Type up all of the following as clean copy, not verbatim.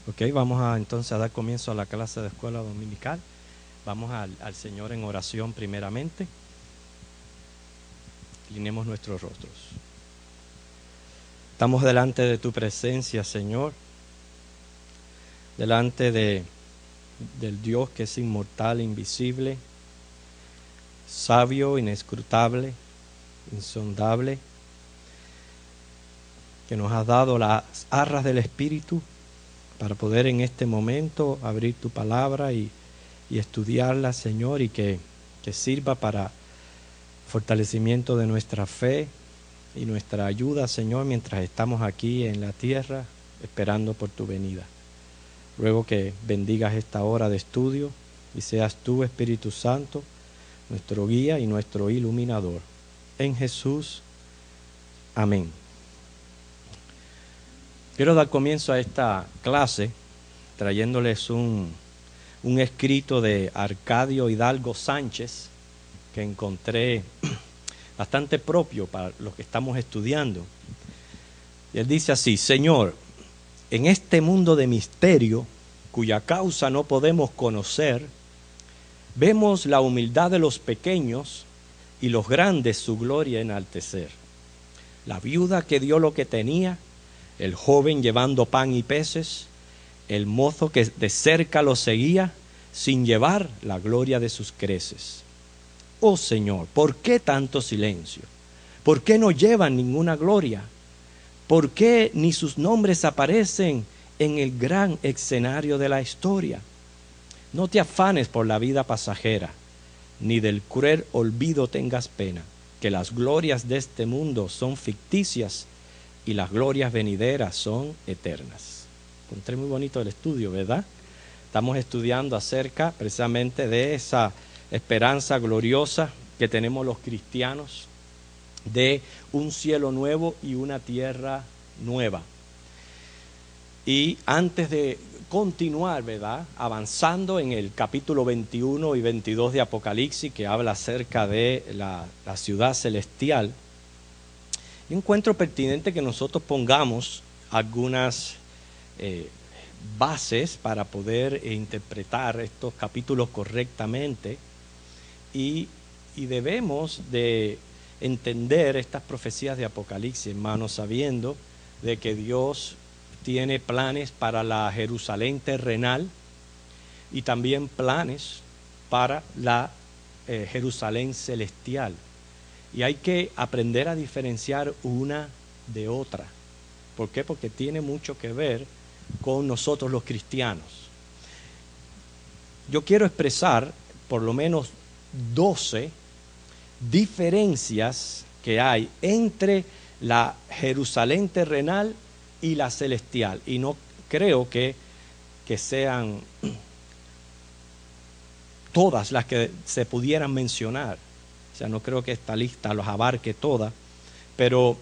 Ok, vamos entonces a dar comienzo a la clase de escuela dominical. Vamos al Señor en oración primeramente. Inclinemos nuestros rostros. Estamos delante de tu presencia, Señor, delante del Dios que es inmortal, invisible, sabio, inescrutable, insondable, que nos has dado las arras del Espíritu para poder en este momento abrir tu palabra y estudiarla, Señor, y que sirva para fortalecimiento de nuestra fe y nuestra ayuda, Señor, mientras estamos aquí en la tierra esperando por tu venida. Ruego que bendigas esta hora de estudio y seas tú, Espíritu Santo, nuestro guía y nuestro iluminador. En Jesús, amén. Quiero dar comienzo a esta clase trayéndoles un escrito de Arcadio Hidalgo Sánchez que encontré bastante propio para lo que estamos estudiando. Y él dice así: Señor, en este mundo de misterio, cuya causa no podemos conocer, vemos la humildad de los pequeños y los grandes su gloria enaltecer. La viuda que dio lo que tenía, el joven llevando pan y peces, el mozo que de cerca lo seguía, sin llevar la gloria de sus creces. Oh Señor, ¿por qué tanto silencio? ¿Por qué no llevan ninguna gloria? ¿Por qué ni sus nombres aparecen en el gran escenario de la historia? No te afanes por la vida pasajera, ni del cruel olvido tengas pena, que las glorias de este mundo son ficticias y las glorias venideras son eternas. Encontré muy bonito el estudio, ¿verdad? Estamos estudiando acerca precisamente de esa esperanza gloriosa que tenemos los cristianos, de un cielo nuevo y una tierra nueva. Y antes de continuar, ¿verdad?, avanzando en el capítulo 21 y 22 de Apocalipsis, que habla acerca de la ciudad celestial, yo encuentro pertinente que nosotros pongamos algunas bases para poder interpretar estos capítulos correctamente, y debemos de entender estas profecías de Apocalipsis, hermanos, sabiendo de que Dios tiene planes para la Jerusalén terrenal y también planes para la Jerusalén celestial. Y hay que aprender a diferenciar una de otra. ¿Por qué? Porque tiene mucho que ver con nosotros los cristianos. Yo quiero expresar por lo menos 12 diferencias que hay entre la Jerusalén terrenal y la celestial. Y no creo que sean todas las que se pudieran mencionar. O sea, no creo que esta lista los abarque todas, pero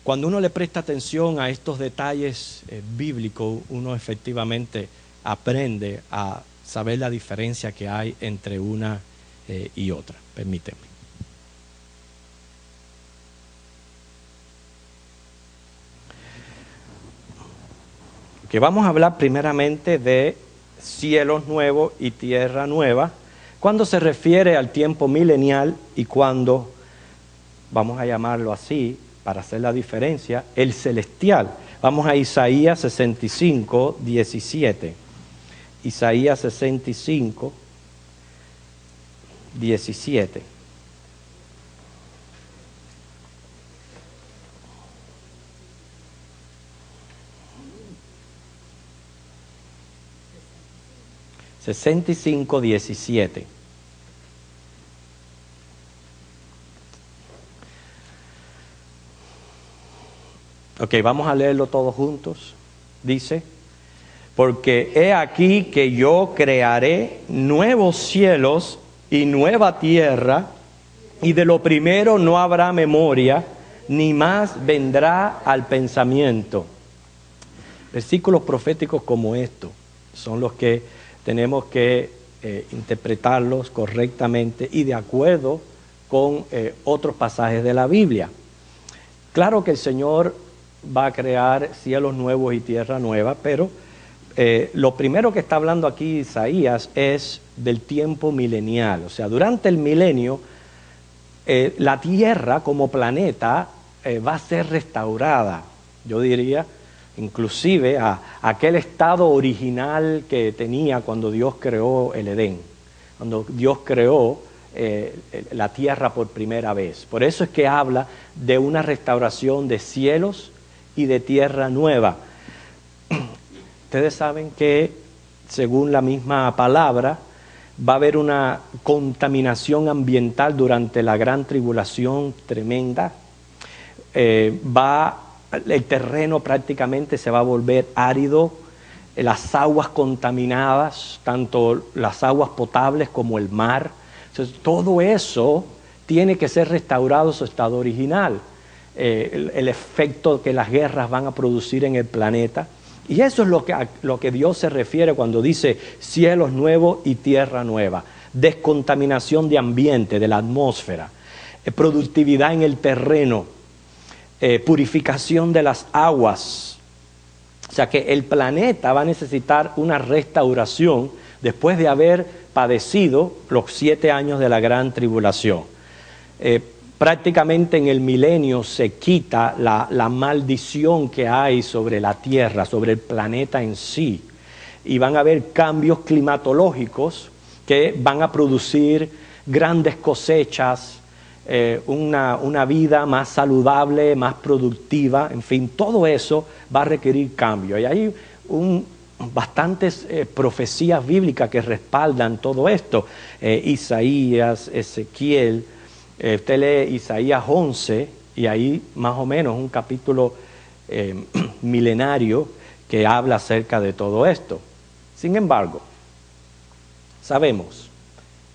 cuando uno le presta atención a estos detalles bíblicos, uno efectivamente aprende a saber la diferencia que hay entre una y otra. Permíteme. Que vamos a hablar primeramente de cielos nuevos y tierra nueva, cuando se refiere al tiempo milenial y cuando, vamos a llamarlo así, para hacer la diferencia, el celestial. Vamos a Isaías 65, 17. Isaías 65, 17. (65:17). Ok, vamos a leerlo todos juntos. Dice: porque he aquí que yo crearé nuevos cielos y nueva tierra, y de lo primero no habrá memoria, ni más vendrá al pensamiento. Versículos proféticos como estos son los que tenemos que interpretarlos correctamente y de acuerdo con otros pasajes de la Biblia. Claro que el Señor va a crear cielos nuevos y tierra nueva, pero lo primero que está hablando aquí Isaías es del tiempo milenial. O sea, durante el milenio, la Tierra como planeta va a ser restaurada, yo diría, inclusive a aquel estado original que tenía cuando Dios creó el Edén, cuando Dios creó la tierra por primera vez. Por eso es que habla de una restauración de cielos y de tierra nueva. Ustedes saben que, según la misma palabra, va a haber una contaminación ambiental durante la gran tribulación tremenda. El terreno prácticamente se va a volver árido, las aguas contaminadas, tanto las aguas potables como el mar. Entonces, todo eso tiene que ser restaurado a su estado original. El efecto que las guerras van a producir en el planeta. Y eso es lo que Dios se refiere cuando dice cielos nuevos y tierra nueva. Descontaminación de ambiente, de la atmósfera, productividad en el terreno, purificación de las aguas. O sea que el planeta va a necesitar una restauración después de haber padecido los 7 años de la gran tribulación. Prácticamente en el milenio se quita la maldición que hay sobre la tierra, sobre el planeta en sí, y van a haber cambios climatológicos que van a producir grandes cosechas, una vida más saludable, más productiva, en fin, todo eso va a requerir cambio. Y hay bastantes profecías bíblicas que respaldan todo esto. Isaías, Ezequiel, usted lee Isaías 11 y ahí más o menos un capítulo milenario que habla acerca de todo esto. Sin embargo, sabemos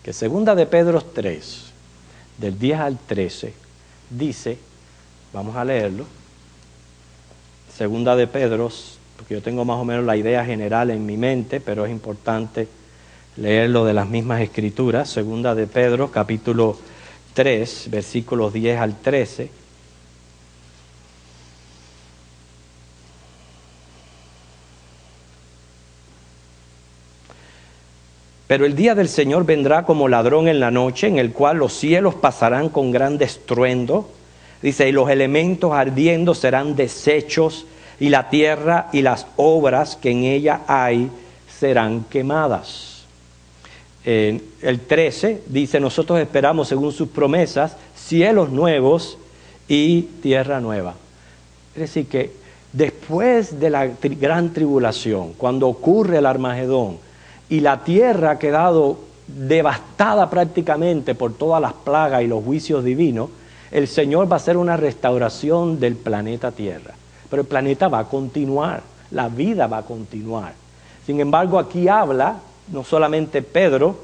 que segunda de Pedro 3, del 10 al 13, dice, vamos a leerlo, segunda de Pedro, porque yo tengo más o menos la idea general en mi mente, pero es importante leerlo de las mismas escrituras. Segunda de Pedro, capítulo 3, versículos 10 al 13. Pero el día del Señor vendrá como ladrón en la noche, en el cual los cielos pasarán con gran estruendo. Dice, y los elementos ardiendo serán deshechos, y la tierra y las obras que en ella hay serán quemadas. El 13 dice, nosotros esperamos según sus promesas cielos nuevos y tierra nueva. Es decir que después de la gran tribulación, cuando ocurre el Armagedón y la tierra ha quedado devastada prácticamente por todas las plagas y los juicios divinos, el Señor va a hacer una restauración del planeta Tierra. Pero el planeta va a continuar, la vida va a continuar. Sin embargo, aquí habla no solamente Pedro,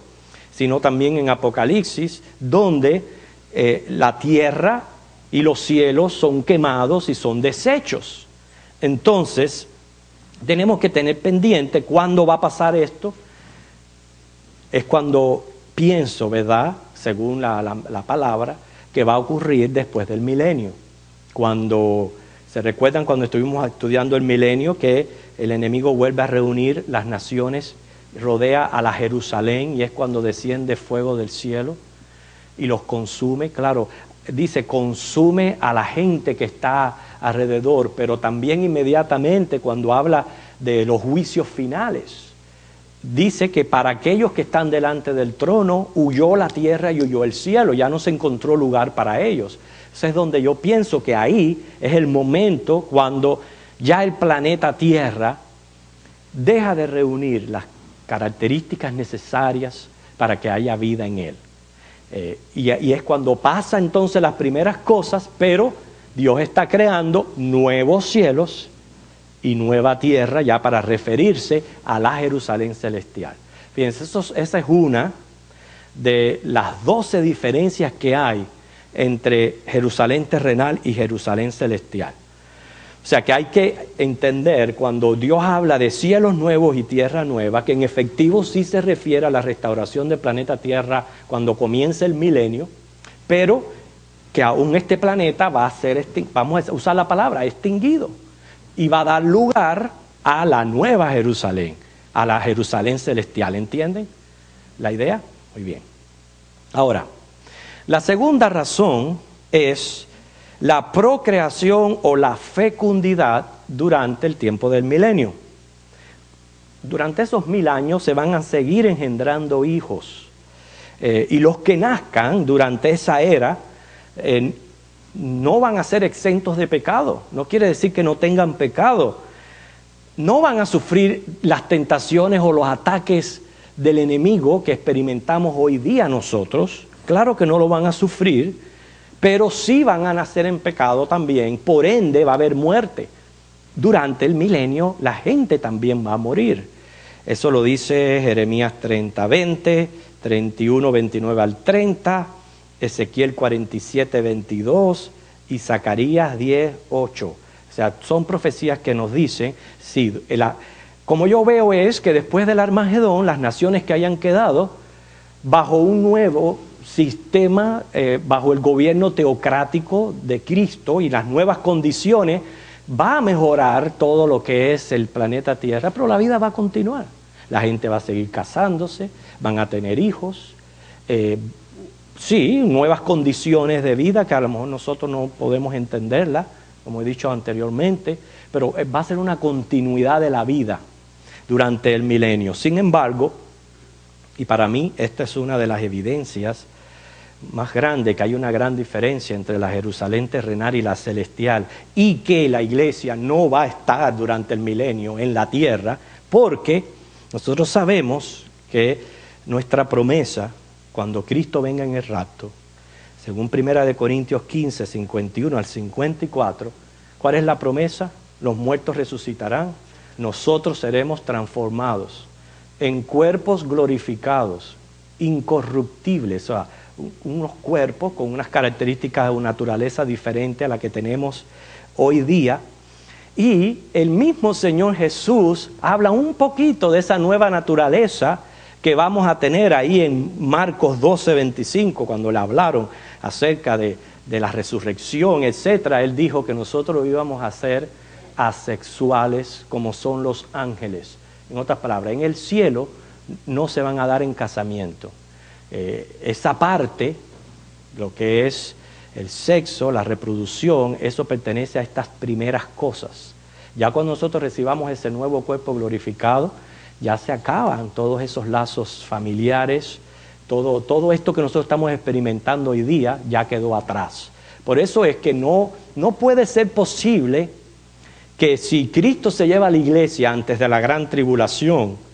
sino también en Apocalipsis, donde la tierra y los cielos son quemados y son deshechos. Entonces, tenemos que tener pendiente cuándo va a pasar esto. Es cuando pienso, ¿verdad?, según la palabra, que va a ocurrir después del milenio. Cuando, ¿se recuerdan cuando estuvimos estudiando el milenio que el enemigo vuelve a reunir las naciones, rodea a la Jerusalén y es cuando desciende fuego del cielo y los consume? Claro, dice consume a la gente que está alrededor, pero también inmediatamente cuando habla de los juicios finales, dice que para aquellos que están delante del trono huyó la tierra y huyó el cielo, ya no se encontró lugar para ellos. Eso es donde yo pienso que ahí es el momento cuando ya el planeta Tierra deja de reunir las características necesarias para que haya vida en él. Y es cuando pasa entonces las primeras cosas, pero Dios está creando nuevos cielos y nueva tierra ya para referirse a la Jerusalén celestial. Fíjense, esa es una de las 12 diferencias que hay entre Jerusalén terrenal y Jerusalén celestial. O sea que hay que entender cuando Dios habla de cielos nuevos y tierra nueva, que en efectivo sí se refiere a la restauración del planeta Tierra cuando comience el milenio, pero que aún este planeta va a ser, vamos a usar la palabra, extinguido. Y va a dar lugar a la nueva Jerusalén, a la Jerusalén celestial. ¿Entienden la idea? Muy bien. Ahora, la segunda razón es la procreación o la fecundidad durante el tiempo del milenio. Durante esos 1000 años se van a seguir engendrando hijos. Y los que nazcan durante esa era no van a ser exentos de pecado. No quiere decir que no tengan pecado. No van a sufrir las tentaciones o los ataques del enemigo que experimentamos hoy día nosotros. Claro que no lo van a sufrir, pero sí van a nacer en pecado también. Por ende va a haber muerte. Durante el milenio la gente también va a morir. Eso lo dice Jeremías 30:20, 31:29 al 30, Ezequiel 47:22 y Zacarías 10:8. O sea, son profecías que nos dicen, sí, como yo veo es que después del Armagedón, las naciones que hayan quedado bajo un nuevo sistema, bajo el gobierno teocrático de Cristo y las nuevas condiciones, va a mejorar todo lo que es el planeta Tierra, pero la vida va a continuar. La gente va a seguir casándose, van a tener hijos, sí, nuevas condiciones de vida que a lo mejor nosotros no podemos entenderlas, como he dicho anteriormente, pero va a ser una continuidad de la vida durante el milenio. Sin embargo, y para mí esta es una de las evidencias más grandes, que hay una gran diferencia entre la Jerusalén terrenal y la celestial, y que la iglesia no va a estar durante el milenio en la tierra, porque nosotros sabemos que nuestra promesa, cuando Cristo venga en el rapto, según 1 Corintios 15, 51 al 54, ¿cuál es la promesa? Los muertos resucitarán, nosotros seremos transformados en cuerpos glorificados, incorruptibles, o sea, unos cuerpos con unas características de naturaleza diferente a la que tenemos hoy día. Y el mismo Señor Jesús habla un poquito de esa nueva naturaleza que vamos a tener ahí en Marcos 12:25, cuando le hablaron acerca de la resurrección, etcétera. Él dijo que nosotros íbamos a ser asexuales como son los ángeles. En otras palabras, en el cielo no se van a dar en casamiento. Esa parte, lo que es el sexo, la reproducción, eso pertenece a estas primeras cosas. Ya cuando nosotros recibamos ese nuevo cuerpo glorificado, ya se acaban todos esos lazos familiares, todo esto que nosotros estamos experimentando hoy día ya quedó atrás. Por eso es que no puede ser posible que si Cristo se lleva a la iglesia antes de la gran tribulación,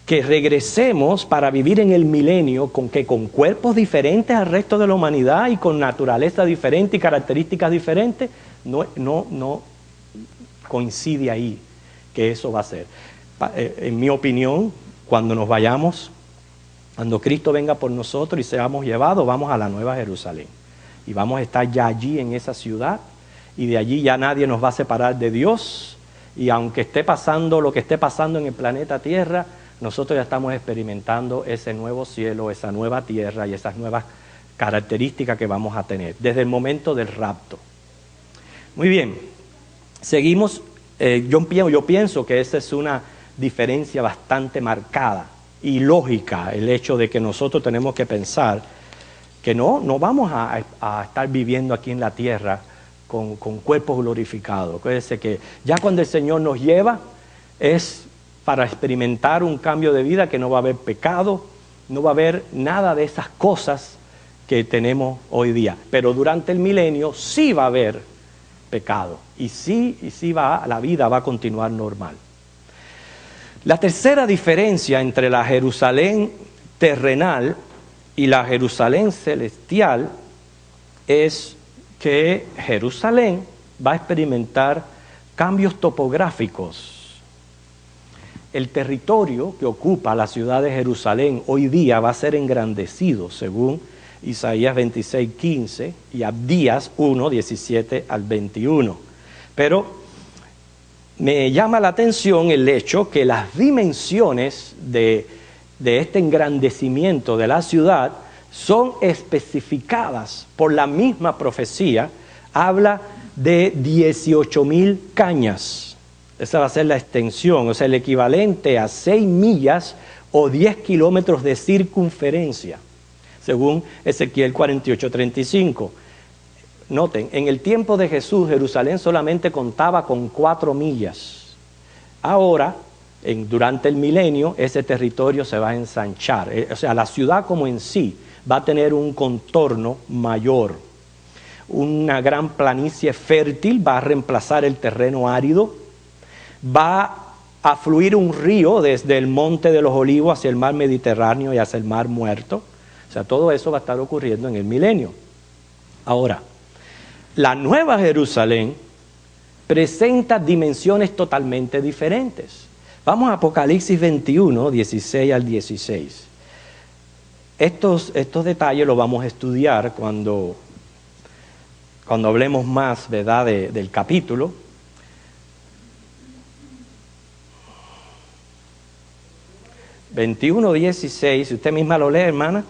que regresemos para vivir en el milenio con cuerpos diferentes al resto de la humanidad y con naturaleza diferente y características diferentes, no coincide ahí que eso va a ser. En mi opinión, cuando nos vayamos, cuando Cristo venga por nosotros y seamos llevados, vamos a la Nueva Jerusalén y vamos a estar ya allí en esa ciudad y de allí ya nadie nos va a separar de Dios, y aunque esté pasando lo que esté pasando en el planeta Tierra, nosotros ya estamos experimentando ese nuevo cielo, esa nueva tierra y esas nuevas características que vamos a tener desde el momento del rapto. Muy bien, seguimos. Yo pienso que esa es una diferencia bastante marcada y lógica, el hecho de que nosotros tenemos que pensar que no vamos a estar viviendo aquí en la tierra con cuerpos glorificados. Acuérdense que ya cuando el Señor nos lleva es para experimentar un cambio de vida, que no va a haber pecado, no va a haber nada de esas cosas que tenemos hoy día. Pero durante el milenio sí va a haber pecado y sí la vida va a continuar normal. La tercera diferencia entre la Jerusalén terrenal y la Jerusalén celestial es que Jerusalén va a experimentar cambios topográficos. El territorio que ocupa la ciudad de Jerusalén hoy día va a ser engrandecido, según Isaías 26:15 y Abdías 1:17 al 21. Pero me llama la atención el hecho que las dimensiones de este engrandecimiento de la ciudad son especificadas por la misma profecía. Habla de 18,000 cañas Esa va a ser la extensión, o sea, el equivalente a 6 millas o 10 kilómetros de circunferencia, según Ezequiel 48:35. Noten, en el tiempo de Jesús, Jerusalén solamente contaba con 4 millas. Ahora, durante el milenio, ese territorio se va a ensanchar. O sea, la ciudad como en sí va a tener un contorno mayor. Una gran planicie fértil va a reemplazar el terreno árido. Va a fluir un río desde el Monte de los Olivos hacia el mar Mediterráneo y hacia el mar Muerto. O sea, todo eso va a estar ocurriendo en el milenio. Ahora, la Nueva Jerusalén presenta dimensiones totalmente diferentes. Vamos a Apocalipsis 21, 16 al 16. Estos detalles los vamos a estudiar cuando hablemos más, ¿verdad?, del capítulo. (21:16), si usted misma lo lee, hermana.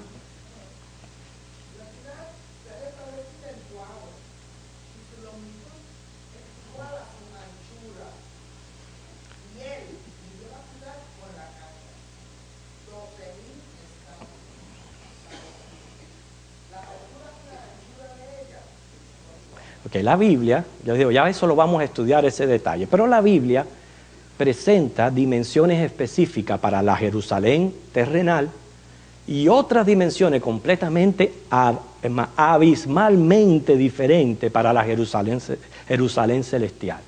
Ok, la Biblia, yo digo, ya eso lo vamos a estudiar ese detalle, pero la Biblia presenta dimensiones específicas para la Jerusalén terrenal y otras dimensiones completamente abismalmente diferentes para la Jerusalén celestial.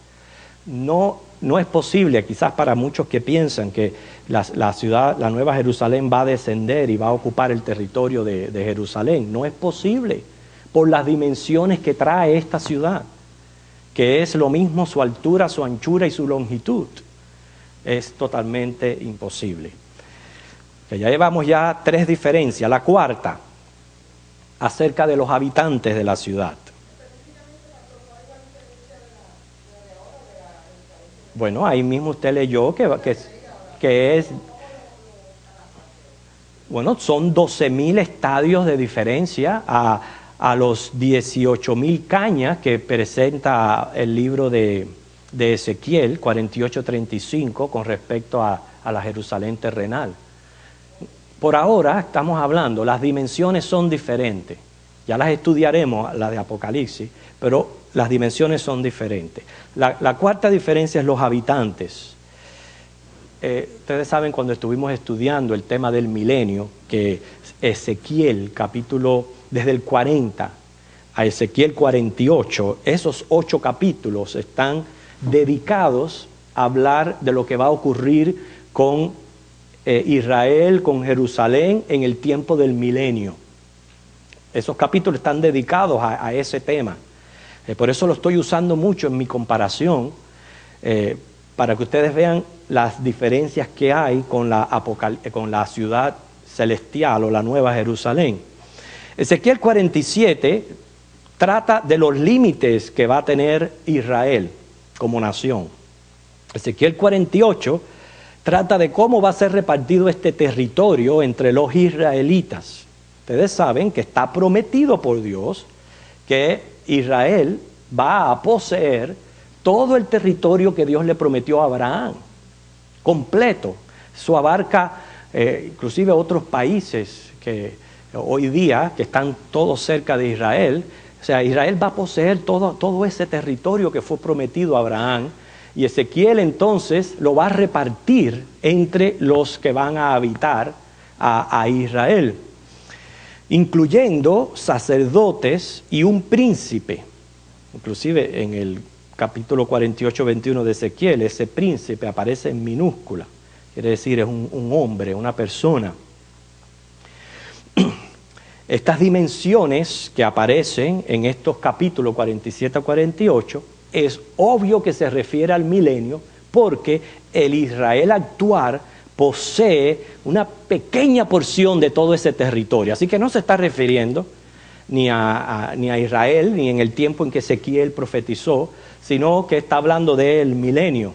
No es posible, quizás para muchos que piensan que la Nueva Jerusalén va a descender y va a ocupar el territorio de Jerusalén, no es posible por las dimensiones que trae esta ciudad, que es lo mismo su altura, su anchura y su longitud. Es totalmente imposible. Que ya llevamos ya 3 diferencias. La cuarta, acerca de los habitantes de la ciudad. Bueno, ahí mismo usted leyó que es... Bueno, son 12,000 estadios de diferencia a los 18,000 cañas que presenta el libro de Ezequiel 48:35 con respecto a la Jerusalén terrenal. Por ahora estamos hablando, las dimensiones son diferentes. Ya las estudiaremos, las de Apocalipsis, pero las dimensiones son diferentes. La cuarta diferencia es los habitantes. Ustedes saben, cuando estuvimos estudiando el tema del milenio, que Ezequiel capítulo desde el 40 a Ezequiel 48, esos 8 capítulos están dedicados a hablar de lo que va a ocurrir con Israel, con Jerusalén en el tiempo del milenio. Esos capítulos están dedicados a ese tema. Por eso lo estoy usando mucho en mi comparación, para que ustedes vean las diferencias que hay con la ciudad celestial o la Nueva Jerusalén. Ezequiel 47 trata de los límites que va a tener Israel como nación. Ezequiel 48 trata de cómo va a ser repartido este territorio entre los israelitas. Ustedes saben que está prometido por Dios que Israel va a poseer todo el territorio que Dios le prometió a Abraham, completo. Eso abarca inclusive otros países que hoy día, que están todos cerca de Israel. O sea, Israel va a poseer todo ese territorio que fue prometido a Abraham, y Ezequiel entonces lo va a repartir entre los que van a habitar a Israel, incluyendo sacerdotes y un príncipe. Inclusive en el capítulo 48:21 de Ezequiel, ese príncipe aparece en minúscula, quiere decir es un hombre, una persona. Estas dimensiones que aparecen en estos capítulos 47 a 48, es obvio que se refiere al milenio, porque el Israel actual posee una pequeña porción de todo ese territorio. Así que no se está refiriendo ni a Israel, ni en el tiempo en que Ezequiel profetizó, sino que está hablando del milenio.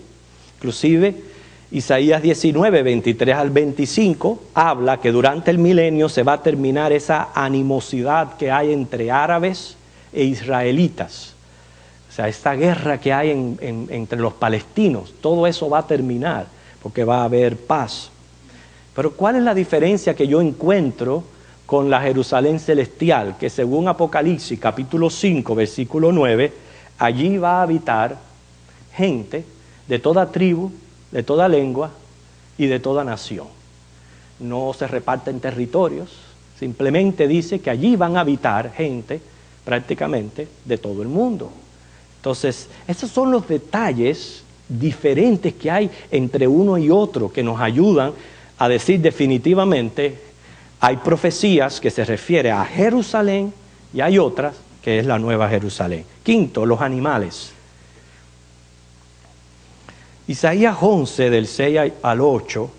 Inclusive Isaías 19, 23 al 25, habla que durante el milenio se va a terminar esa animosidad que hay entre árabes e israelitas. O O sea, esta guerra que hay entre los palestinos, todo eso va a terminar porque va a haber paz. Pero ¿cuál es la diferencia que yo encuentro con la Jerusalén celestial? Que según Apocalipsis capítulo 5, versículo 9, allí va a habitar gente de toda tribu, de toda lengua y de toda nación. No se reparten territorios, simplemente dice que allí van a habitar gente prácticamente de todo el mundo. Entonces, esos son los detalles diferentes que hay entre uno y otro que nos ayudan a decir definitivamente hay profecías que se refieren a Jerusalén y hay otras que es la Nueva Jerusalén. Quinto, los animales. Isaías 11 del 6 al 8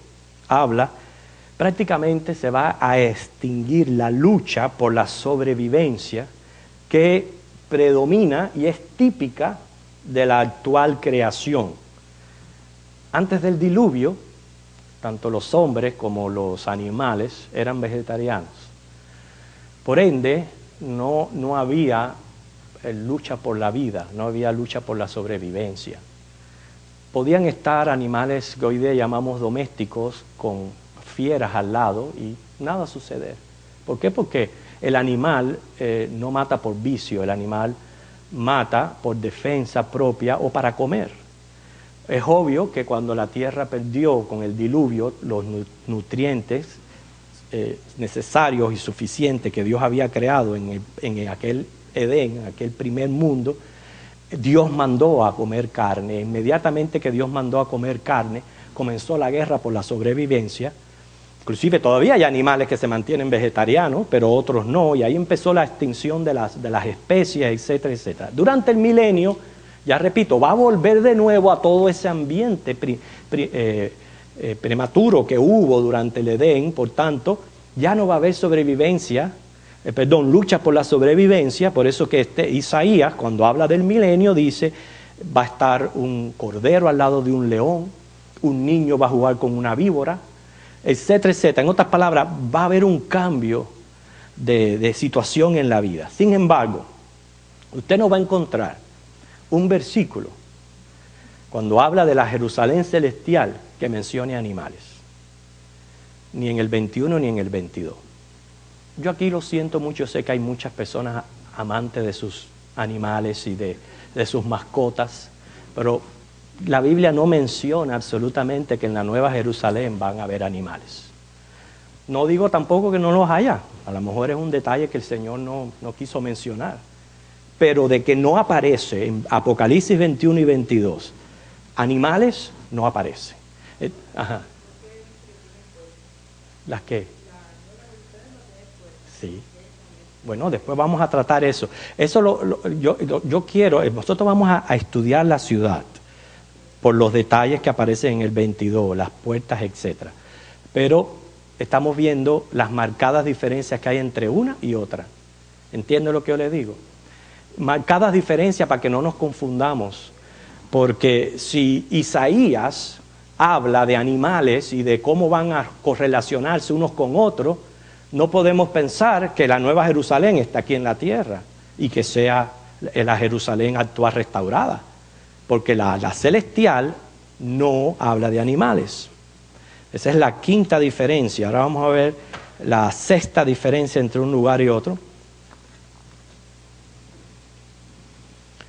habla, prácticamente se va a extinguir la lucha por la sobrevivencia que predomina y es típica de la actual creación. Antes del diluvio, tanto los hombres como los animales eran vegetarianos. Por ende, no había lucha por la vida, no había lucha por la sobrevivencia. Podían estar animales que hoy día llamamos domésticos con fieras al lado y nada suceder. ¿Por qué? Porque el animal no mata por vicio, el animal mata por defensa propia o para comer. Es obvio que cuando la tierra perdió con el diluvio los nutrientes necesarios y suficientes que Dios había creado en aquel Edén, en aquel primer mundo, Dios mandó a comer carne. Inmediatamente que Dios mandó a comer carne, comenzó la guerra por la sobrevivencia. Inclusive todavía hay animales que se mantienen vegetarianos, pero otros no, y ahí empezó la extinción de las especies, etcétera, etcétera. Durante el milenio, ya repito, va a volver de nuevo a todo ese ambiente prematuro que hubo durante el Edén, por tanto, ya no va a haber lucha por la sobrevivencia, por eso que Isaías, cuando habla del milenio, dice, va a estar un cordero al lado de un león, un niño va a jugar con una víbora, etcétera, etcétera. En otras palabras, va a haber un cambio de situación en la vida. Sin embargo, usted no va a encontrar un versículo cuando habla de la Jerusalén celestial que mencione animales, ni en el 21 ni en el 22. Yo aquí lo siento mucho, sé que hay muchas personas amantes de sus animales y de sus mascotas, pero la Biblia no menciona absolutamente que en la Nueva Jerusalén van a haber animales. No digo tampoco que no los haya, a lo mejor es un detalle que el Señor no quiso mencionar, pero de que no aparece en Apocalipsis 21 y 22, animales no aparece. Ajá. ¿Las qué? Sí. Bueno, después vamos a tratar eso. Yo quiero, nosotros vamos a estudiar la ciudad por los detalles que aparecen en el 22, las puertas, etcétera. Pero estamos viendo las marcadas diferencias que hay entre una y otra. ¿Entiende lo que yo le digo? Marcadas diferencias para que no nos confundamos, porque si Isaías habla de animales y de cómo van a correlacionarse unos con otros, no podemos pensar que la Nueva Jerusalén está aquí en la tierra y que sea la Jerusalén actual restaurada, porque la celestial no habla de animales. Esa es la quinta diferencia. Ahora vamos a ver la sexta diferencia entre un lugar y otro.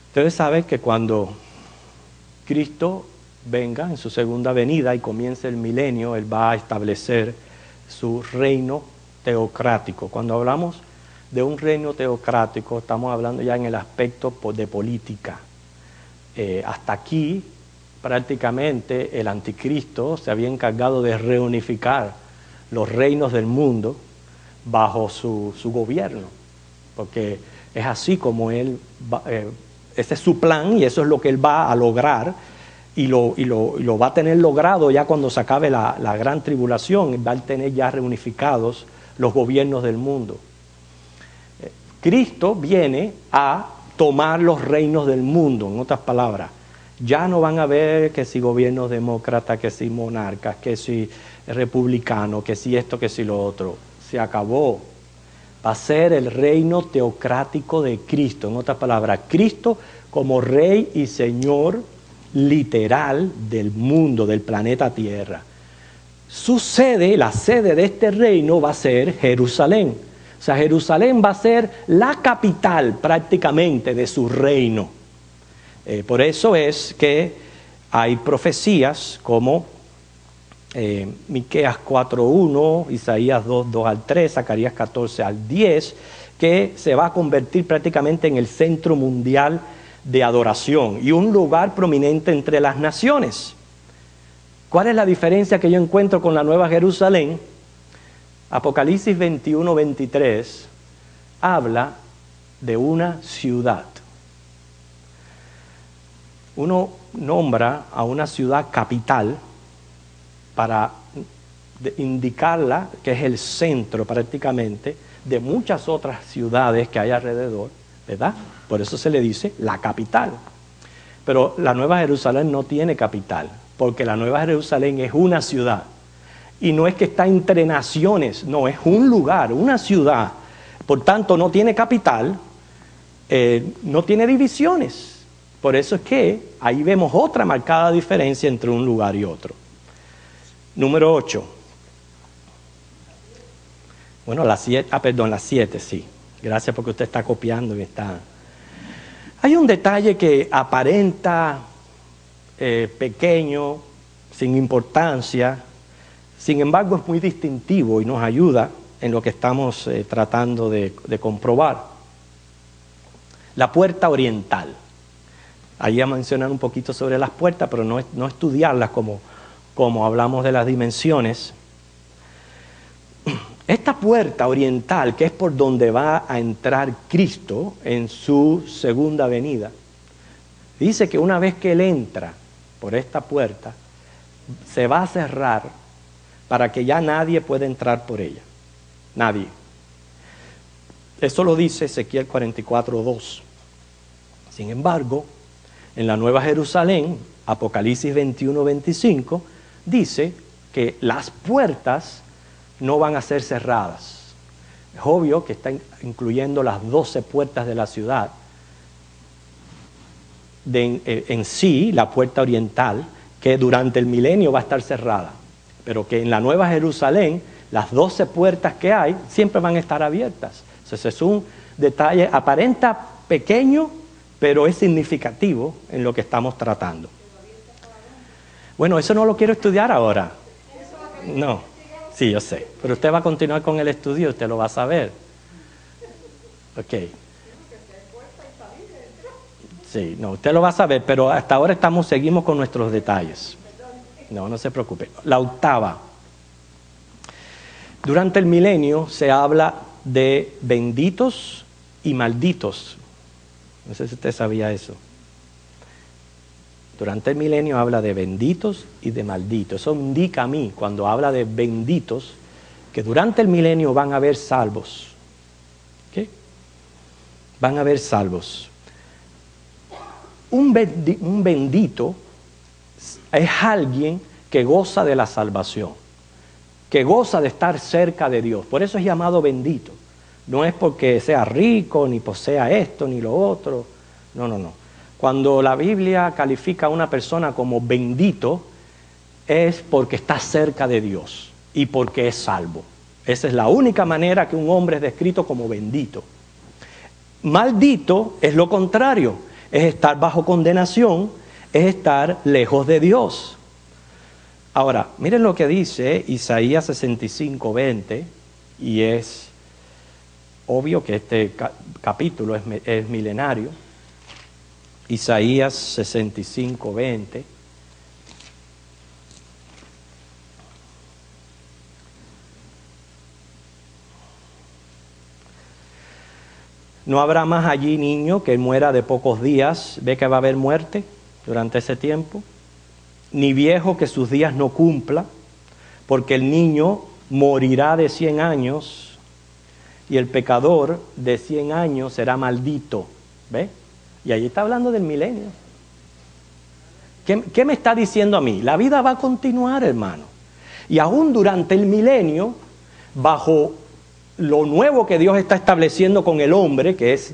Ustedes saben que cuando Cristo venga en su segunda venida y comience el milenio, Él va a establecer su reino teocrático. Cuando hablamos de un reino teocrático, estamos hablando ya en el aspecto de política. Hasta aquí, prácticamente, el anticristo se había encargado de reunificar los reinos del mundo bajo su gobierno, porque es así como él ese es su plan y eso es lo que él va a lograr y lo va a tener logrado ya cuando se acabe la gran tribulación. Va a tener ya reunificados los gobiernos del mundo. Cristo viene a tomar los reinos del mundo, en otras palabras. Ya no van a ver que si gobiernos demócratas, que si monarcas, que si republicanos, que si esto, que si lo otro. Se acabó. Va a ser el reino teocrático de Cristo. En otras palabras, Cristo como Rey y Señor literal del mundo, del planeta Tierra. Su sede, la sede de este reino va a ser Jerusalén. O sea, Jerusalén va a ser la capital prácticamente de su reino. Por eso es que hay profecías como Miqueas 4:1, Isaías 2:2 al 3, Zacarías 14 al 10, que se va a convertir prácticamente en el centro mundial de adoración y un lugar prominente entre las naciones. ¿Cuál es la diferencia que yo encuentro con la Nueva Jerusalén? Apocalipsis 21:23 habla de una ciudad. Uno nombra a una ciudad capital para indicarla que es el centro prácticamente de muchas otras ciudades que hay alrededor, ¿verdad? Por eso se le dice la capital. Pero la Nueva Jerusalén no tiene capital, porque la Nueva Jerusalén es una ciudad. Y no es que está entre naciones, no, es un lugar, una ciudad. Por tanto, no tiene capital, no tiene divisiones. Por eso es que ahí vemos otra marcada diferencia entre un lugar y otro. Número 8. Bueno, la 7, sí. Gracias porque usted está copiando y está. Hay un detalle que aparenta pequeño, sin importancia. Sin embargo, es muy distintivo y nos ayuda en lo que estamos tratando de comprobar. La puerta oriental. Ahí a mencionar un poquito sobre las puertas, pero no estudiarlas como hablamos de las dimensiones. Esta puerta oriental, que es por donde va a entrar Cristo en su segunda venida, dice que una vez que Él entra por esta puerta, se va a cerrar para que ya nadie pueda entrar por ella. Nadie. Eso lo dice Ezequiel 44:2. Sin embargo, en la Nueva Jerusalén, Apocalipsis 21:25, dice que las puertas no van a ser cerradas. Es obvio que está incluyendo las 12 puertas de la ciudad. En sí, la puerta oriental, que durante el milenio va a estar cerrada, pero que en la Nueva Jerusalén, las 12 puertas que hay, siempre van a estar abiertas. Entonces es un detalle, aparenta pequeño, pero es significativo en lo que estamos tratando. Bueno, eso no lo quiero estudiar ahora. No, sí, yo sé, pero usted va a continuar con el estudio, usted lo va a saber. Ok. Sí, no, usted lo va a saber, pero hasta ahora seguimos con nuestros detalles. No se preocupe. La octava. Durante el milenio se habla de benditos y malditos. No sé si usted sabía eso. Durante el milenio habla de benditos y de malditos. Eso indica a mí, cuando habla de benditos, que durante el milenio van a haber salvos. ¿Qué? Van a haber salvos. Un bendito es alguien que goza de la salvación, que goza de estar cerca de Dios. Por eso es llamado bendito. No es porque sea rico, ni posea esto, ni lo otro. No. Cuando la Biblia califica a una persona como bendito, es porque está cerca de Dios y porque es salvo. Esa es la única manera que un hombre es descrito como bendito. Maldito es lo contrario, es estar bajo condenación, es estar lejos de Dios. Ahora, miren lo que dice Isaías 65:20, y es obvio que este capítulo es milenario. Isaías 65:20. No habrá más allí niño que muera de pocos días. ¿Ve que va a haber muerte durante ese tiempo? Ni viejo que sus días no cumpla, porque el niño morirá de 100 años y el pecador de 100 años será maldito. ¿Ve? Y ahí está hablando del milenio. ¿Qué me está diciendo a mí? La vida va a continuar, hermano. Y aún durante el milenio, bajo lo nuevo que Dios está estableciendo con el hombre, que es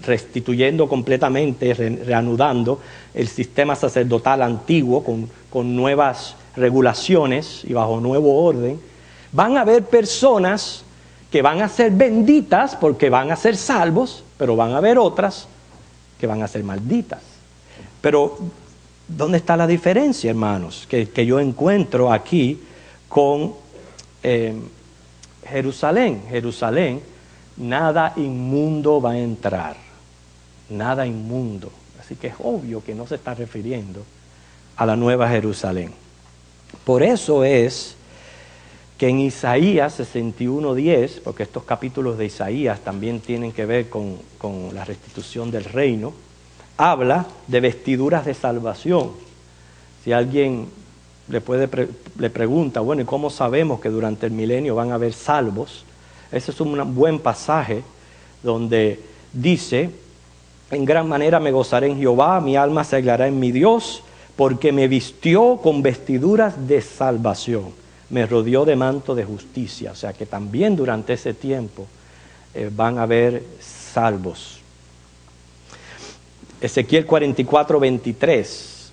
restituyendo completamente, reanudando el sistema sacerdotal antiguo con nuevas regulaciones y bajo nuevo orden, van a haber personas que van a ser benditas porque van a ser salvos, pero van a haber otras que van a ser malditas. Pero, ¿dónde está la diferencia, hermanos? Que yo encuentro aquí con Jerusalén. Jerusalén, nada inmundo va a entrar. Nada inmundo. Así que es obvio que no se está refiriendo a la Nueva Jerusalén. Por eso es que en Isaías 61:10, porque estos capítulos de Isaías también tienen que ver con la restitución del reino, habla de vestiduras de salvación. Si alguien le pregunta, bueno, ¿y cómo sabemos que durante el milenio van a haber salvos? Ese es un buen pasaje donde dice: en gran manera me gozaré en Jehová, mi alma se alegrará en mi Dios, porque me vistió con vestiduras de salvación, me rodeó de manto de justicia. O sea que también durante ese tiempo van a haber salvos. Ezequiel 44:23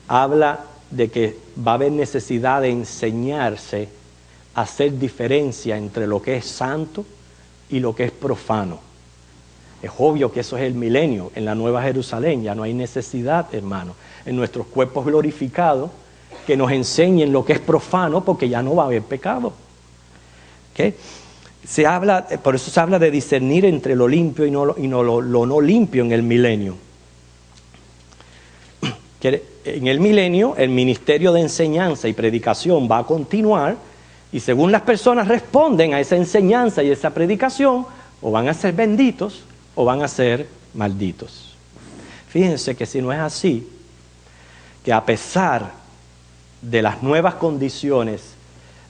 habla de que va a haber necesidad de enseñarse a hacer diferencia entre lo que es santo y lo que es profano. Es obvio que eso es el milenio. En la Nueva Jerusalén ya no hay necesidad, hermano, en nuestros cuerpos glorificados, que nos enseñen lo que es profano, porque ya no va a haber pecado. ¿Okay? Por eso se habla de discernir entre lo limpio y lo no limpio en el milenio. En el milenio, el ministerio de enseñanza y predicación va a continuar, y según las personas responden a esa enseñanza y esa predicación, o van a ser benditos o van a ser malditos. Fíjense que si no es así, que a pesar de las nuevas condiciones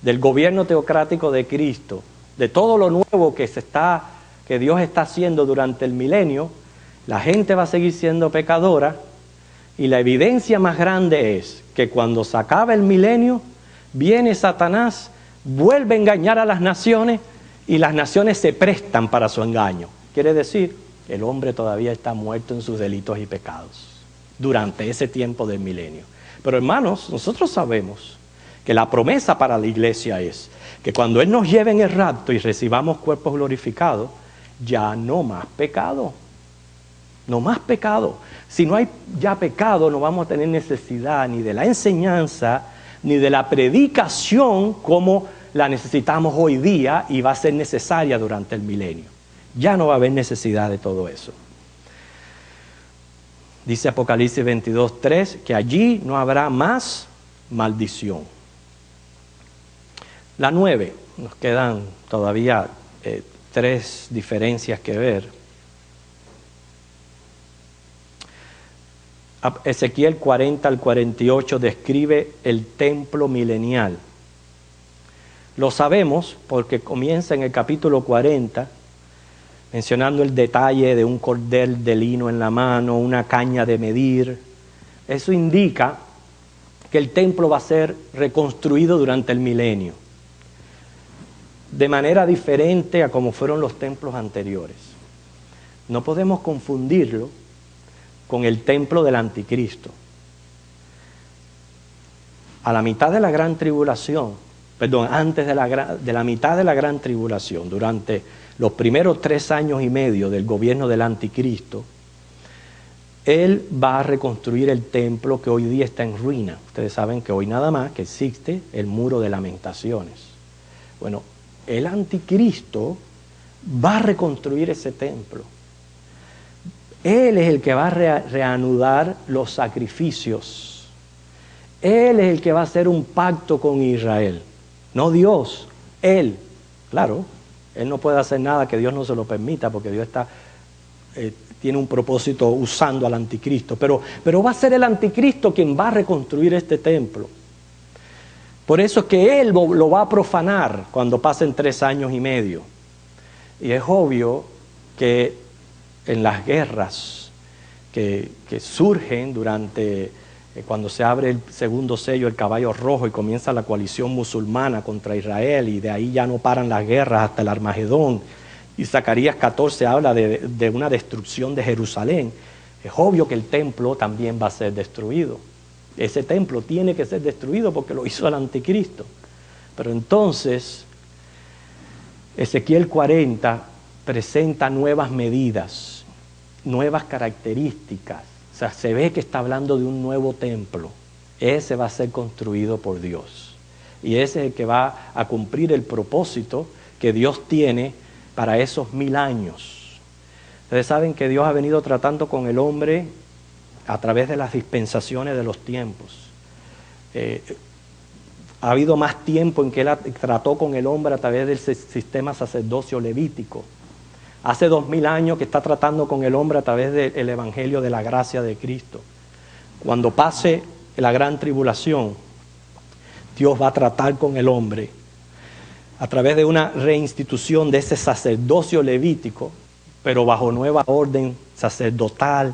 del gobierno teocrático de Cristo, de todo lo nuevo que Dios está haciendo durante el milenio, la gente va a seguir siendo pecadora, y la evidencia más grande es que cuando se acaba el milenio, viene Satanás, vuelve a engañar a las naciones, y las naciones se prestan para su engaño. Quiere decir, el hombre todavía está muerto en sus delitos y pecados durante ese tiempo del milenio. Pero hermanos, nosotros sabemos que la promesa para la iglesia es que cuando Él nos lleve en el rapto y recibamos cuerpos glorificados, ya no más pecado. No más pecado. Si no hay ya pecado, no vamos a tener necesidad ni de la enseñanza, ni de la predicación como la necesitamos hoy día y va a ser necesaria durante el milenio. Ya no va a haber necesidad de todo eso. Dice Apocalipsis 22:3 que allí no habrá más maldición. La 9, nos quedan todavía 3 diferencias que ver. Ezequiel 40-48 describe el templo milenial. Lo sabemos porque comienza en el capítulo 40 mencionando el detalle de un cordel de lino en la mano, una caña de medir. Eso indica que el templo va a ser reconstruido durante el milenio, de manera diferente a como fueron los templos anteriores. No podemos confundirlo con el templo del anticristo. A la mitad de la gran tribulación, antes de la mitad de la gran tribulación, durante los primeros 3 años y medio del gobierno del anticristo, Él va a reconstruir el templo que hoy día está en ruina. Ustedes saben que hoy nada más que existe el muro de lamentaciones. Bueno, el anticristo va a reconstruir ese templo. Él es el que va a reanudar los sacrificios. Él es el que va a hacer un pacto con Israel. No Dios, Él. Claro, Él no puede hacer nada que Dios no se lo permita, porque Dios tiene un propósito usando al anticristo. Pero va a ser el anticristo quien va a reconstruir este templo. Por eso es que Él lo va a profanar cuando pasen 3 años y medio. Y es obvio que en las guerras que surgen cuando se abre el segundo sello, el caballo rojo, y comienza la coalición musulmana contra Israel, y de ahí ya no paran las guerras hasta el Armagedón, Y Zacarías 14 habla de una destrucción de Jerusalén. Es obvio que el templo también va a ser destruido. Ese templo tiene que ser destruido porque lo hizo el anticristo. Pero entonces, Ezequiel 40 presenta nuevas medidas, nuevas características. O sea, se ve que está hablando de un nuevo templo. Ese va a ser construido por Dios. Y ese es el que va a cumplir el propósito que Dios tiene para esos 1000 años. Ustedes saben que Dios ha venido tratando con el hombre a través de las dispensaciones de los tiempos. Ha habido más tiempo en que Él trató con el hombre a través del sistema sacerdocio levítico. Hace 2000 años que está tratando con el hombre a través del evangelio de la gracia de Cristo. Cuando pase la gran tribulación, Dios va a tratar con el hombre a través de una reinstitución de ese sacerdocio levítico, pero bajo nueva orden sacerdotal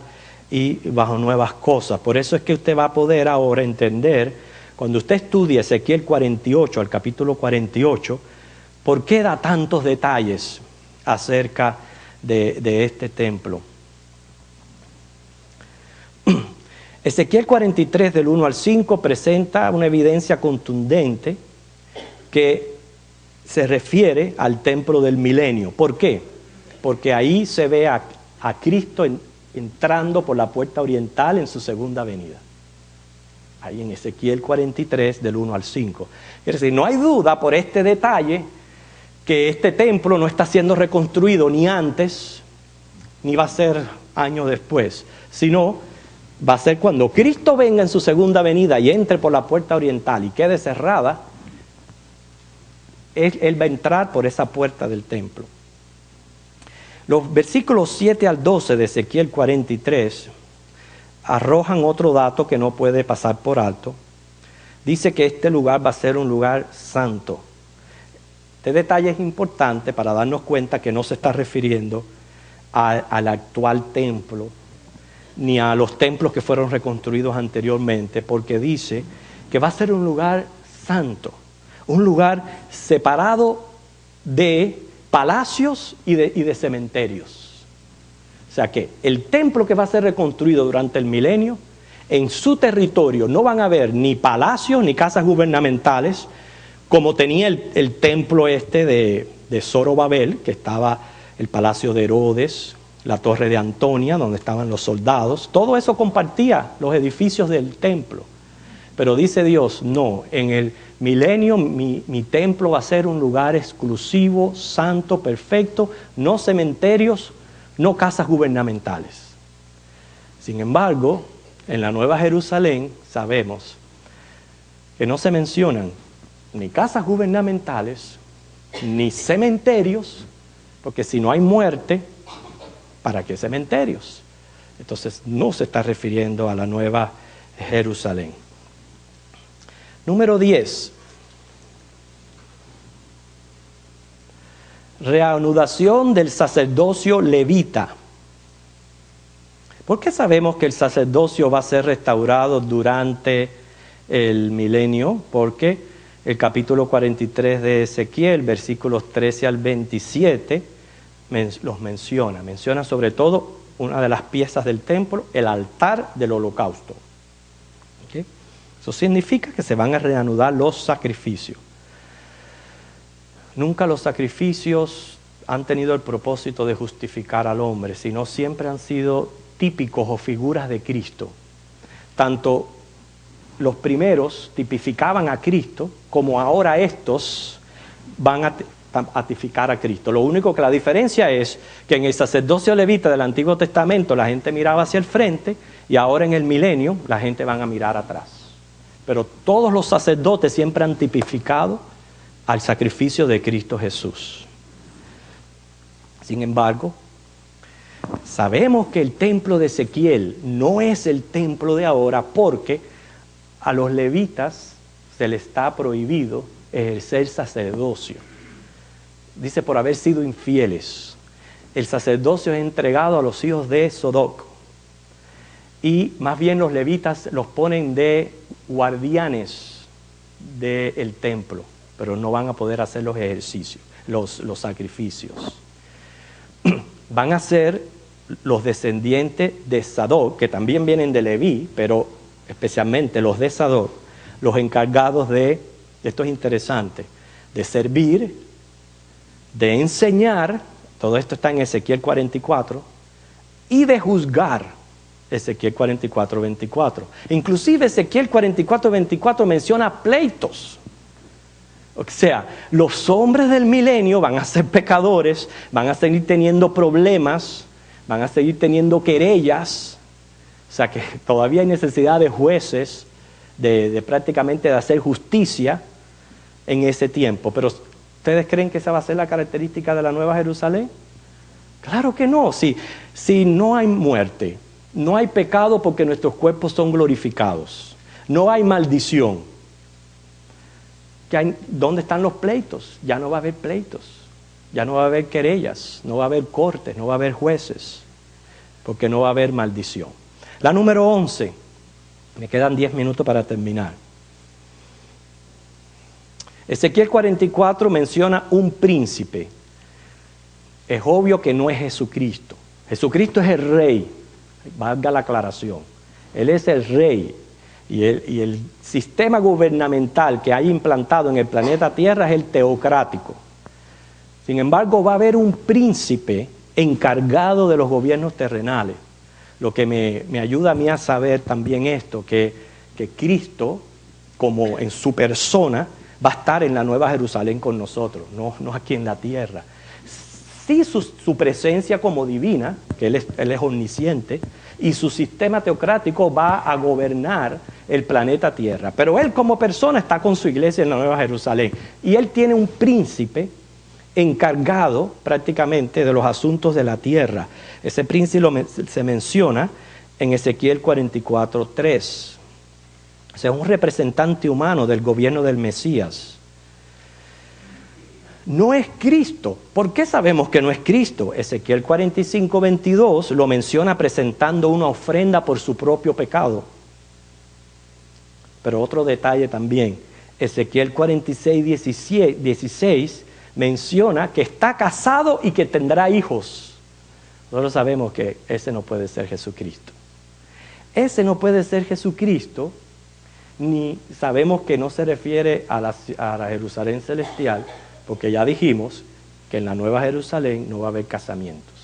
y bajo nuevas cosas. Por eso es que usted va a poder ahora entender, cuando usted estudia Ezequiel 48, al capítulo 48, por qué da tantos detalles acerca de este templo. Ezequiel 43, del 1 al 5, presenta una evidencia contundente que se refiere al templo del milenio. ¿Por qué? Porque ahí se ve a Cristo entrando por la puerta oriental en su segunda venida. Ahí en Ezequiel 43, del 1 al 5. Es decir, no hay duda por este detalle que este templo no está siendo reconstruido ni antes, ni va a ser años después, sino va a ser cuando Cristo venga en su segunda venida y entre por la puerta oriental y quede cerrada, Él va a entrar por esa puerta del templo. Los versículos 7 al 12 de Ezequiel 43 arrojan otro dato que no puede pasar por alto. Dice que este lugar va a ser un lugar santo. Este detalle es importante para darnos cuenta que no se está refiriendo al actual templo, ni a los templos que fueron reconstruidos anteriormente, porque dice que va a ser un lugar santo, un lugar separado de palacios y de cementerios. O sea que el templo que va a ser reconstruido durante el milenio, en su territorio no van a haber ni palacios ni casas gubernamentales, como tenía el templo de Zorobabel, que estaba el palacio de Herodes, la torre de Antonia, donde estaban los soldados. Todo eso compartía los edificios del templo. Pero dice Dios, no, en el milenio mi templo va a ser un lugar exclusivo, santo, perfecto, no cementerios, no casas gubernamentales. Sin embargo, en la Nueva Jerusalén sabemos que no se mencionan ni casas gubernamentales, ni cementerios, porque si no hay muerte, ¿para qué cementerios? Entonces no se está refiriendo a la Nueva Jerusalén. Número 10. Reanudación del sacerdocio levita. ¿Por qué sabemos que el sacerdocio va a ser restaurado durante el milenio? Porque el capítulo 43 de Ezequiel, versículos 13 al 27, los menciona. Menciona sobre todo una de las piezas del templo, el altar del holocausto. ¿Okay? Eso significa que se van a reanudar los sacrificios. Nunca los sacrificios han tenido el propósito de justificar al hombre, sino siempre han sido típicos o figuras de Cristo. Tanto los primeros tipificaban a Cristo, como ahora estos van a tipificar a Cristo. Lo único que la diferencia es que en el sacerdocio levita del Antiguo Testamento la gente miraba hacia el frente y ahora en el milenio la gente va a mirar atrás. Pero todos los sacerdotes siempre han tipificado al sacrificio de Cristo Jesús. Sin embargo, sabemos que el templo de Ezequiel no es el templo de ahora porque a los levitas se les está prohibido ejercer sacerdocio. Dice por haber sido infieles. El sacerdocio es entregado a los hijos de Sodoc. Y más bien los levitas los ponen de guardianes del templo, pero no van a poder hacer los ejercicios, los sacrificios. van a ser los descendientes de Sadoc, que también vienen de Leví, pero especialmente los de Sadoc, los encargados de, esto es interesante, de servir, de enseñar, todo esto está en Ezequiel 44, y de juzgar, Ezequiel 44, 24. Inclusive Ezequiel 44, 24 menciona pleitos. O sea, los hombres del milenio van a ser pecadores, van a seguir teniendo problemas, van a seguir teniendo querellas. O sea que todavía hay necesidad de jueces, de prácticamente de hacer justicia en ese tiempo. Pero ¿ustedes creen que esa va a ser la característica de la Nueva Jerusalén? Claro que no. Si no hay muerte, no hay pecado porque nuestros cuerpos son glorificados, no hay maldición. ¿Dónde están los pleitos? Ya no va a haber pleitos, ya no va a haber querellas, no va a haber cortes, no va a haber jueces, porque no va a haber maldición. La número 11, me quedan 10 minutos para terminar. Ezequiel 44 menciona un príncipe. Es obvio que no es Jesucristo. Jesucristo es el rey, valga la aclaración. Él es el rey. Y el sistema gubernamental que hay implantado en el planeta Tierra es el teocrático. Sin embargo, va a haber un príncipe encargado de los gobiernos terrenales. Lo que me ayuda a mí a saber también esto, que Cristo, como en su persona, va a estar en la Nueva Jerusalén con nosotros, no aquí en la tierra. Sí, su presencia como divina, que él es omnisciente, y su sistema teocrático va a gobernar el planeta Tierra. Pero él como persona está con su iglesia en la Nueva Jerusalén. Y él tiene un príncipe encargado prácticamente de los asuntos de la tierra. Ese príncipe se menciona en Ezequiel 44:3. O sea, un representante humano del gobierno del Mesías. No es Cristo. ¿Por qué sabemos que no es Cristo? Ezequiel 45:22 lo menciona presentando una ofrenda por su propio pecado. Pero otro detalle también, Ezequiel 46:16 menciona que está casado y que tendrá hijos. Nosotros sabemos que ese no puede ser Jesucristo. Ese no puede ser Jesucristo, ni sabemos que no se refiere a la Jerusalén celestial, porque ya dijimos que en la Nueva Jerusalén no va a haber casamientos,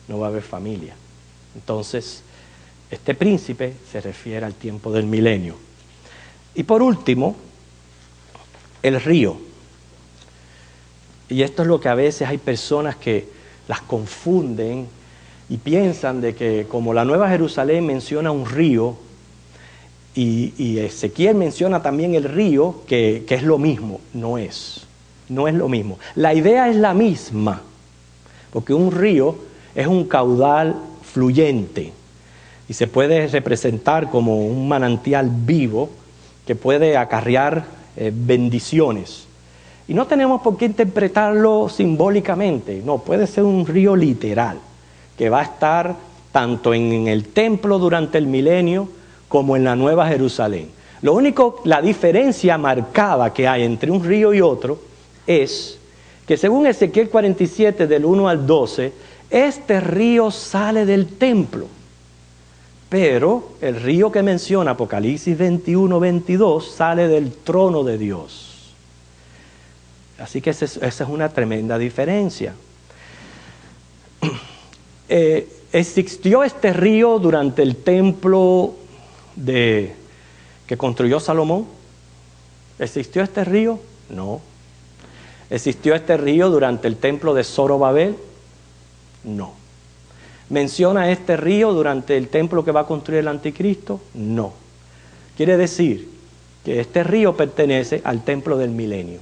no va a haber familia. Entonces, este príncipe se refiere al tiempo del milenio. Y por último, el río. Y esto es lo que a veces hay personas que las confunden y piensan de que como la Nueva Jerusalén menciona un río, y Ezequiel menciona también el río, que es lo mismo. No es lo mismo. La idea es la misma, porque un río es un caudal fluyente y se puede representar como un manantial vivo que puede acarrear bendiciones. Y no tenemos por qué interpretarlo simbólicamente, no, puede ser un río literal, que va a estar tanto en el templo durante el milenio como en la Nueva Jerusalén. La diferencia marcada que hay entre un río y otro es que según Ezequiel 47 del 1 al 12, este río sale del templo, pero el río que menciona Apocalipsis 21, 22 sale del trono de Dios. Así que esa es una tremenda diferencia. ¿Existió este río durante el templo que construyó Salomón? ¿Existió este río? No. ¿Existió este río durante el templo de Zorobabel? No. ¿Menciona este río durante el templo que va a construir el anticristo? No. Quiere decir que este río pertenece al templo del milenio.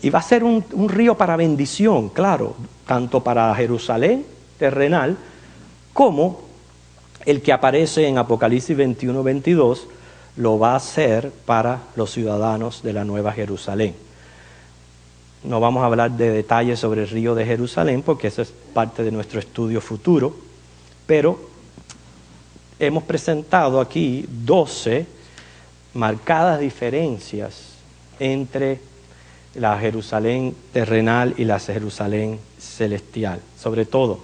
Y va a ser un río para bendición, claro, tanto para Jerusalén terrenal como el que aparece en Apocalipsis 21, 22 lo va a hacer para los ciudadanos de la Nueva Jerusalén. No vamos a hablar de detalles sobre el río de Jerusalén porque eso es parte de nuestro estudio futuro, pero hemos presentado aquí 12 marcadas diferencias entre la Jerusalén terrenal y la Jerusalén celestial. Sobre todo,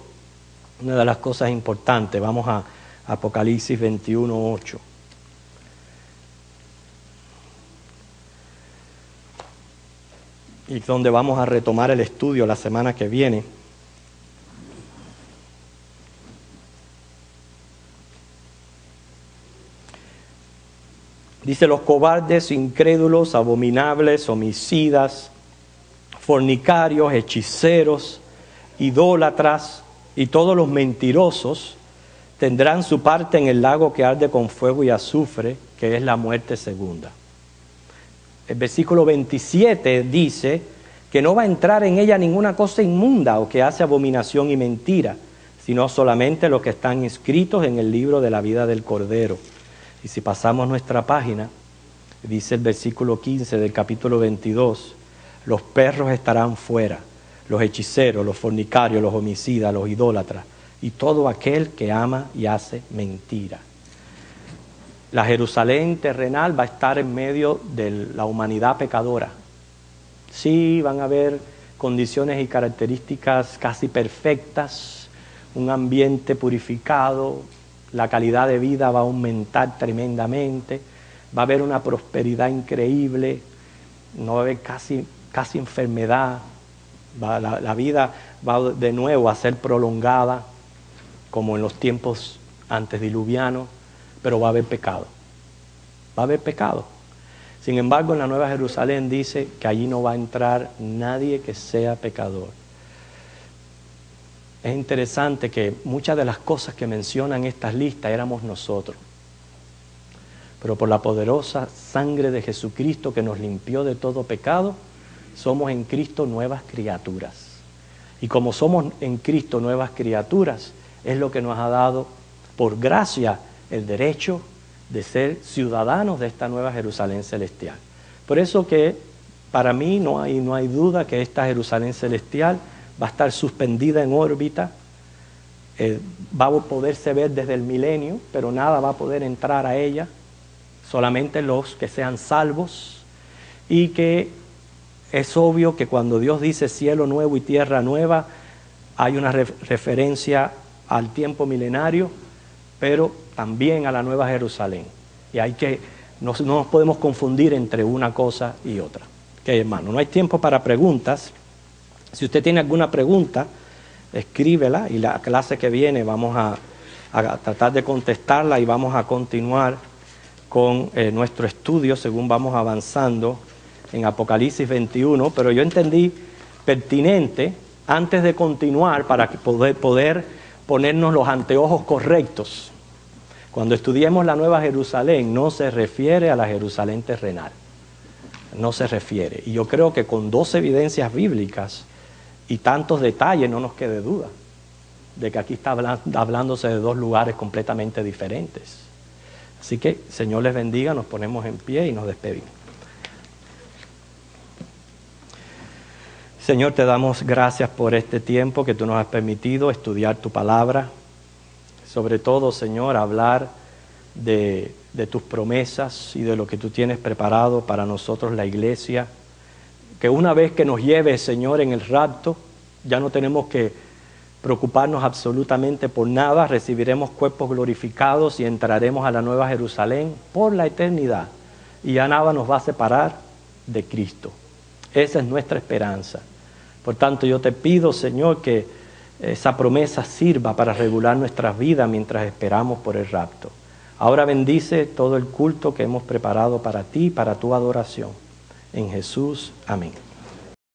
una de las cosas importantes, vamos a Apocalipsis 21:8. Y donde vamos a retomar el estudio la semana que viene. Dice: los cobardes, incrédulos, abominables, homicidas, fornicarios, hechiceros, idólatras y todos los mentirosos tendrán su parte en el lago que arde con fuego y azufre, que es la muerte segunda. El versículo 27 dice que no va a entrar en ella ninguna cosa inmunda o que hace abominación y mentira, sino solamente los que están inscritos en el libro de la vida del Cordero. Y si pasamos nuestra página, dice el versículo 15 del capítulo 22, los perros estarán fuera, los hechiceros, los fornicarios, los homicidas, los idólatras y todo aquel que ama y hace mentira. La Jerusalén terrenal va a estar en medio de la humanidad pecadora. Sí, van a haber condiciones y características casi perfectas, un ambiente purificado, la calidad de vida va a aumentar tremendamente, va a haber una prosperidad increíble, no va a haber casi enfermedad, la vida va de nuevo a ser prolongada como en los tiempos antediluvianos, pero va a haber pecado. Va a haber pecado. Sin embargo, en la Nueva Jerusalén dice que allí no va a entrar nadie que sea pecador. Es interesante que muchas de las cosas que mencionan estas listas éramos nosotros. Pero por la poderosa sangre de Jesucristo que nos limpió de todo pecado, somos en Cristo nuevas criaturas. Y como somos en Cristo nuevas criaturas, es lo que nos ha dado por gracia el derecho de ser ciudadanos de esta nueva Jerusalén celestial. Por eso que para mí no hay duda que esta Jerusalén celestial va a estar suspendida en órbita, va a poderse ver desde el milenio, pero nada va a poder entrar a ella, solamente los que sean salvos, y que es obvio que cuando Dios dice cielo nuevo y tierra nueva, hay una referencia al tiempo milenario, pero también a la nueva Jerusalén. Y no nos podemos confundir entre una cosa y otra. Ok, hermano, no hay tiempo para preguntas. Si usted tiene alguna pregunta, escríbela y la clase que viene vamos a tratar de contestarla y vamos a continuar con nuestro estudio según vamos avanzando en Apocalipsis 21. Pero yo entendí pertinente, antes de continuar, para poder ponernos los anteojos correctos. Cuando estudiemos la Nueva Jerusalén, no se refiere a la Jerusalén terrenal. No se refiere. Y yo creo que con 2 evidencias bíblicas y tantos detalles no nos quede duda de que aquí está hablándose de 2 lugares completamente diferentes. Así que, Señor les bendiga, nos ponemos en pie y nos despedimos. Señor, te damos gracias por este tiempo que tú nos has permitido estudiar tu palabra. Sobre todo, Señor, hablar de tus promesas y de lo que tú tienes preparado para nosotros, la iglesia. Que una vez que nos lleves, Señor, en el rapto, ya no tenemos que preocuparnos absolutamente por nada, recibiremos cuerpos glorificados y entraremos a la Nueva Jerusalén por la eternidad. Y ya nada nos va a separar de Cristo. Esa es nuestra esperanza. Por tanto, yo te pido, Señor, que esa promesa sirva para regular nuestras vidas mientras esperamos por el rapto. Ahora bendice todo el culto que hemos preparado para ti, para tu adoración. En Jesús, amén.